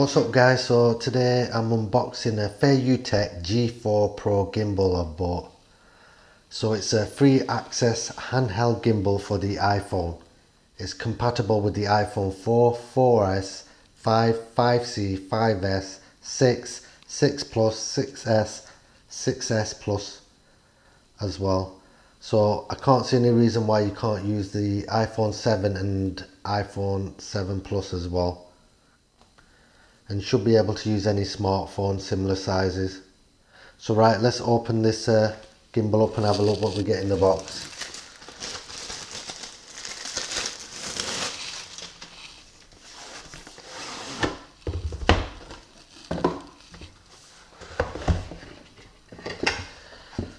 What's up guys, so today I'm unboxing a feiyu-tech G4 Pro gimbal I've bought. So it's a free access handheld gimbal for the iPhone. It's compatible with the iPhone 4, 4S, 5, 5C, 5S, 6, 6 Plus, 6S, 6S Plus as well. So I can't see any reason why you can't use the iPhone 7 and iPhone 7 Plus as well. And should be able to use any smartphone similar sizes. So right, let's open this gimbal up and have a look what we get in the box.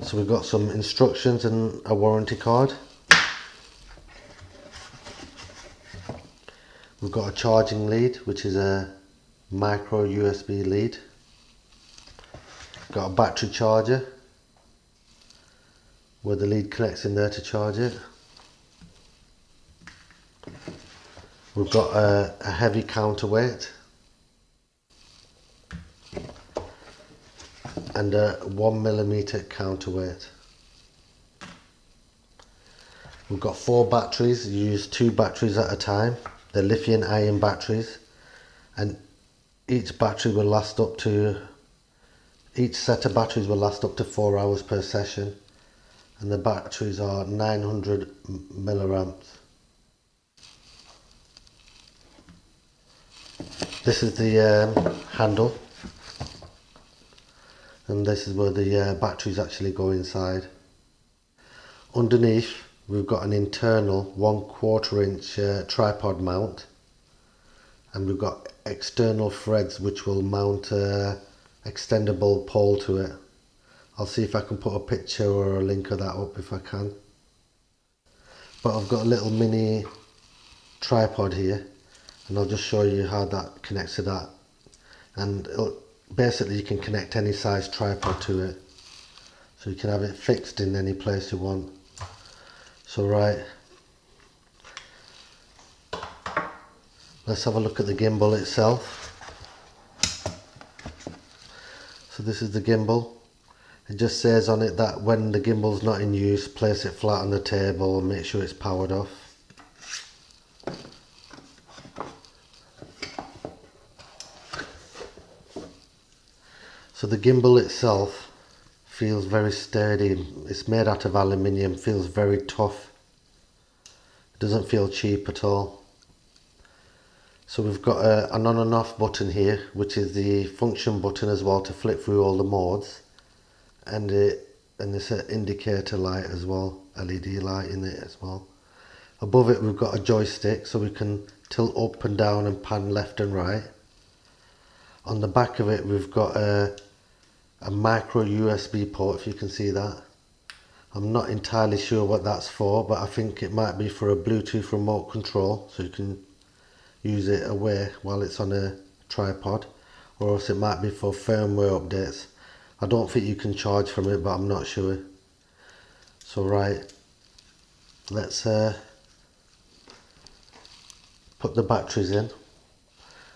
So we've got some instructions and a warranty card. We've got a charging lead, which is a micro USB lead. Got a battery charger where the lead connects in there to charge it. We've got a heavy counterweight and a 1mm counterweight. We've got 4 batteries. You use 2 batteries at a time. They're lithium ion batteries, and each set of batteries will last up to 4 hours per session, and the batteries are 900 milliamps. This is the handle, and this is where the batteries actually go inside. Underneath we've got an internal 1/4 inch tripod mount, and we've got external threads which will mount a extendable pole to it. I'll see if I can put a picture or a link of that up if I can. But I've got a little mini tripod here, and I'll just show you how that connects to that. And basically you can connect any size tripod to it, so you can have it fixed in any place you want. So right, let's have a look at the gimbal itself. So this is the gimbal. It just says on it that when the gimbal's not in use, place it flat on the table and make sure it's powered off. So the gimbal itself feels very sturdy. It's made out of aluminium, feels very tough. It doesn't feel cheap at all. So we've got an on and off button here, which is the function button as well to flip through all the modes, and there's an indicator light as well, LED light in it as well. Above it we've got a joystick, so we can tilt up and down and pan left and right. On the back of it we've got a micro USB port, if you can see that. I'm not entirely sure what that's for, but I think it might be for a Bluetooth remote control, so you can use it away while it's on a tripod, or else it might be for firmware updates. I don't think you can charge from it, but I'm not sure. So right, let's put the batteries in.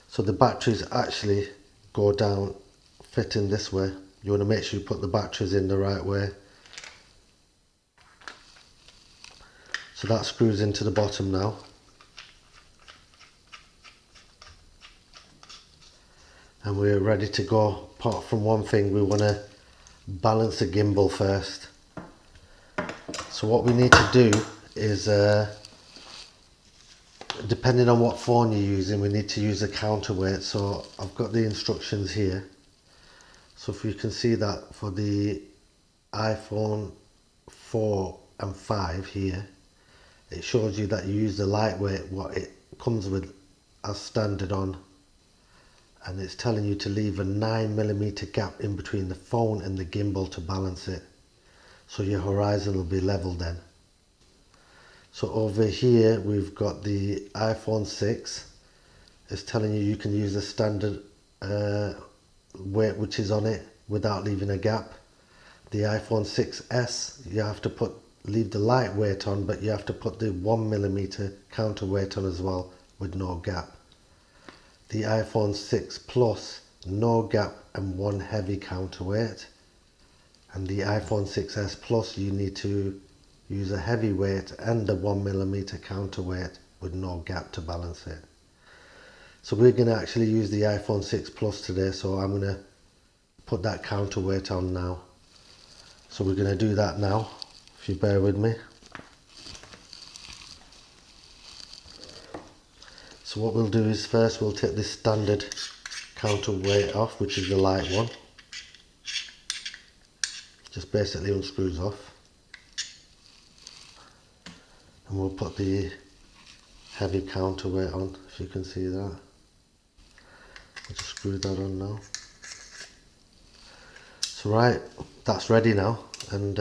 So the batteries actually go down, fit in this way. You want to make sure you put the batteries in the right way. So that screws into the bottom now. And we're ready to go. Apart from one thing, we want to balance the gimbal first. So what we need to do is, depending on what phone you're using, we need to use a counterweight. So I've got the instructions here. So if you can see that for the iPhone 4 and 5 here, it shows you that you use the lightweight, what it comes with as standard on. And it's telling you to leave a 9mm gap in between the phone and the gimbal to balance it, so your horizon will be level then. So over here we've got the iPhone 6. It's telling you can use the standard weight which is on it without leaving a gap. The iPhone 6S, you have to leave the light weight on, but you have to put the 1mm counterweight on as well with no gap. the iPhone 6 Plus no gap and one heavy counterweight, and the iPhone 6s Plus you need to use a heavyweight and a 1mm counterweight with no gap to balance it. So we're going to actually use the iPhone 6 Plus today, so I'm going to put that counterweight on now. So we're going to do that now, if you bear with me. So what we'll do is first we'll take this standard counterweight off, which is the light one. Just basically unscrews off. And we'll put the heavy counterweight on, if you can see that. I'll just screw that on now. So right, that's ready now, and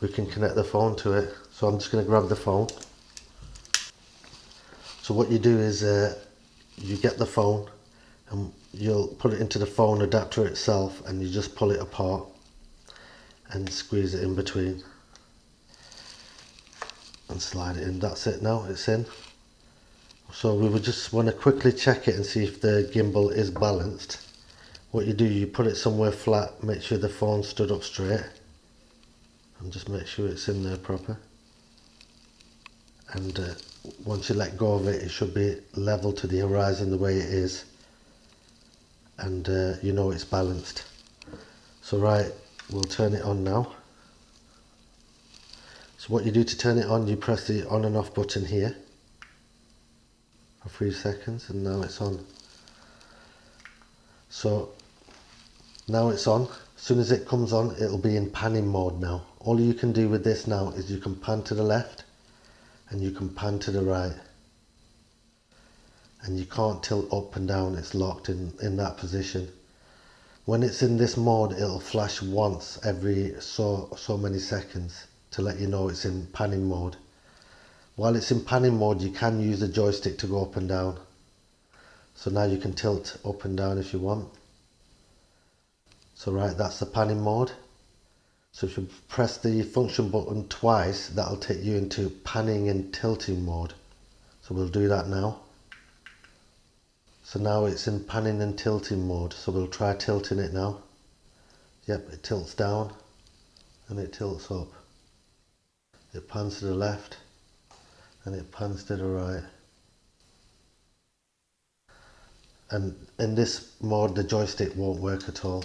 we can connect the phone to it. So I'm just going to grab the phone. So what you do is you get the phone and you'll put it into the phone adapter itself, and you just pull it apart and squeeze it in between and slide it in. That's it now, it's in. So we would just want to quickly check it and see if the gimbal is balanced. What you do, you put it somewhere flat, make sure the phone stood up straight, and just make sure it's in there proper. And once you let go of it, it should be level to the horizon the way it is, and you know it's balanced. So right, we'll turn it on now. So what you do to turn it on, you press the on and off button here for 3 seconds, and now it's on. So now it's on. As soon as it comes on, it'll be in panning mode now. All you can do with this now is you can pan to the left and you can pan to the right, and you can't tilt up and down. It's locked in that position. When it's in this mode, it'll flash once every so many seconds to let you know it's in panning mode. While it's in panning mode, you can use the joystick to go up and down. So now you can tilt up and down if you want. So right, that's the panning mode. So if you press the function button twice, that'll take you into panning and tilting mode. So we'll do that now. So now it's in panning and tilting mode. So we'll try tilting it now. Yep, it tilts down and it tilts up. It pans to the left and it pans to the right. And in this mode, the joystick won't work at all.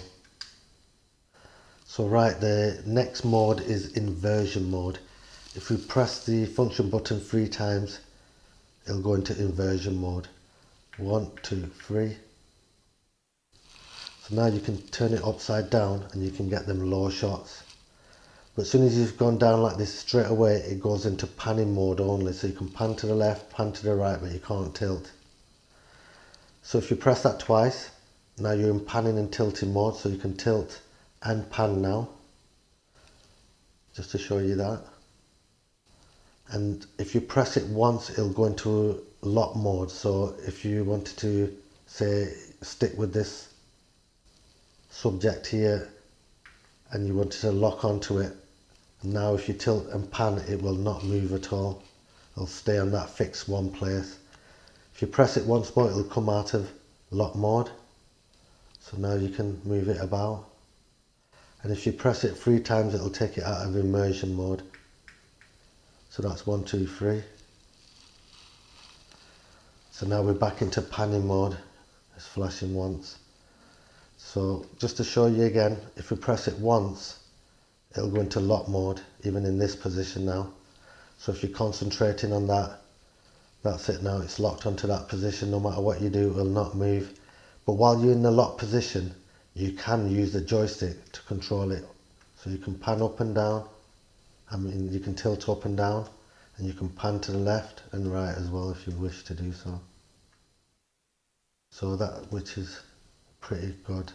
So right, the next mode is inversion mode. If we press the function button 3 times, it'll go into inversion mode. 1, 2, 3. So now you can turn it upside down and you can get them low shots. But as soon as you've gone down like this, straight away it goes into panning mode only. So you can pan to the left, pan to the right, but you can't tilt. So if you press that twice, now you're in panning and tilting mode, so you can tilt and pan now, just to show you that. And if you press it once, it'll go into lock mode. So if you wanted to, say, stick with this subject here and you wanted to lock onto it, now if you tilt and pan, it will not move at all. It'll stay on that fixed one place. If you press it once more, it'll come out of lock mode. So now you can move it about. And if you press it 3 times, it'll take it out of immersion mode. So that's 1, 2, 3. So now we're back into panning mode. It's flashing once. So just to show you again, if we press it once, it'll go into lock mode, even in this position now. So if you're concentrating on that, that's it now. It's locked onto that position. No matter what you do, it will not move. But while you're in the lock position, you can use the joystick to control it. So you can pan up and down. I mean, you can tilt up and down, and you can pan to the left and right as well if you wish to do so. So that, which is pretty good.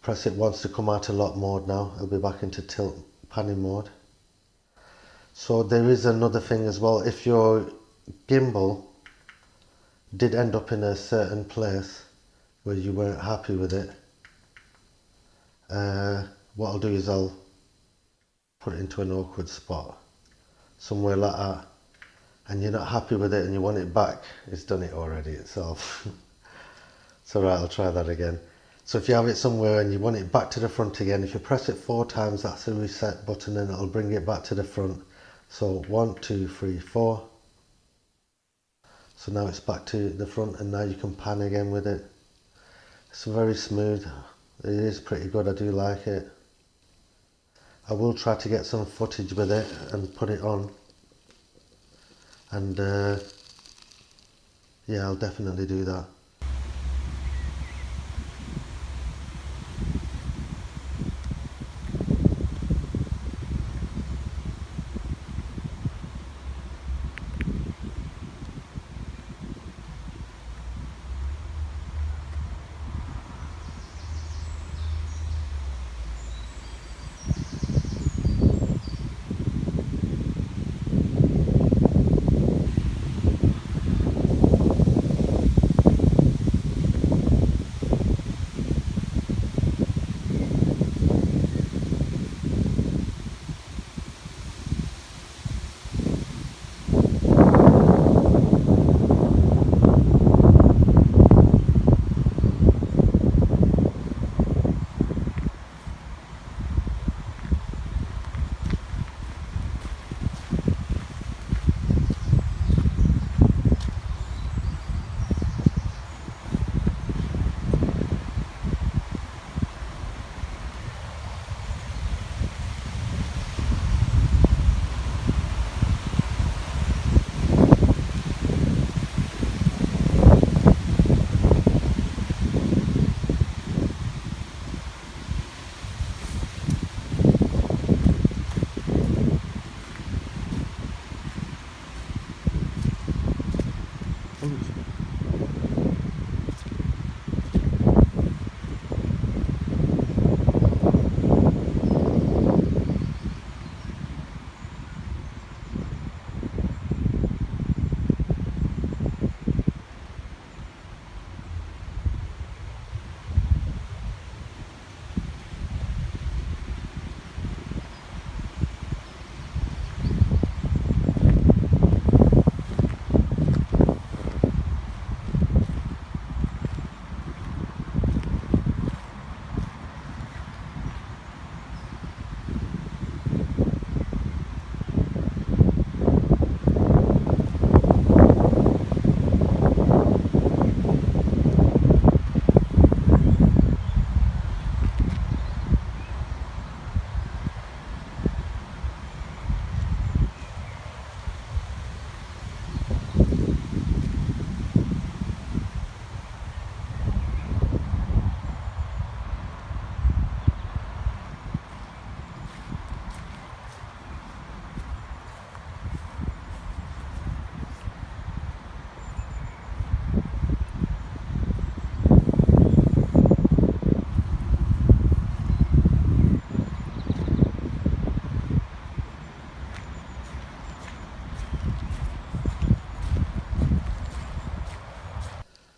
Press it once to come out of lock mode now. It'll be back into tilt panning mode. So there is another thing as well. If your gimbal did end up in a certain place where you weren't happy with it, what I'll do is I'll put it into an awkward spot, somewhere like that, and you're not happy with it and you want it back, it's done it already itself. So right, I'll try that again. So if you have it somewhere and you want it back to the front again, if you press it 4 times, that's the reset button and it'll bring it back to the front. So 1, 2, 3, 4. So now it's back to the front and now you can pan again with it. It's very smooth. It is pretty good, I do like it. I will try to get some footage with it and put it on. And yeah, I'll definitely do that.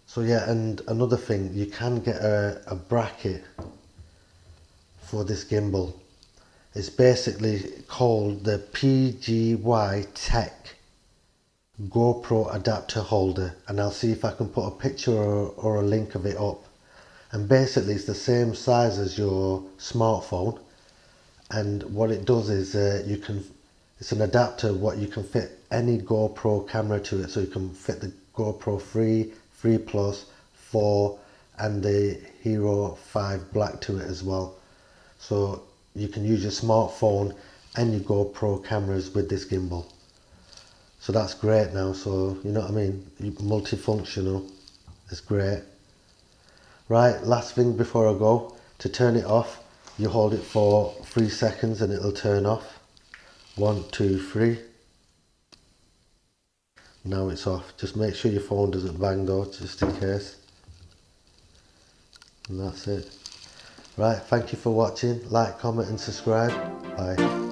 So yeah, and another thing, you can get a bracket for this gimbal. It's basically called the feiyu-tech GoPro adapter holder, and I'll see if I can put a picture or a link of it up. And basically it's the same size as your smartphone, and what it does is it's an adapter what you can fit any GoPro camera to it, so you can fit the GoPro 3, 3 Plus, 4 and the Hero 5 Black to it as well. So you can use your smartphone and your GoPro cameras with this gimbal. So that's great now, so you know what I mean, multifunctional, it's great. Right, last thing before I go, to turn it off, you hold it for 3 seconds and it'll turn off. 1, 2, 3. Now it's off. Just make sure your phone doesn't bang though, just in case. And that's it. Right, thank you for watching. Like, comment and subscribe. Bye.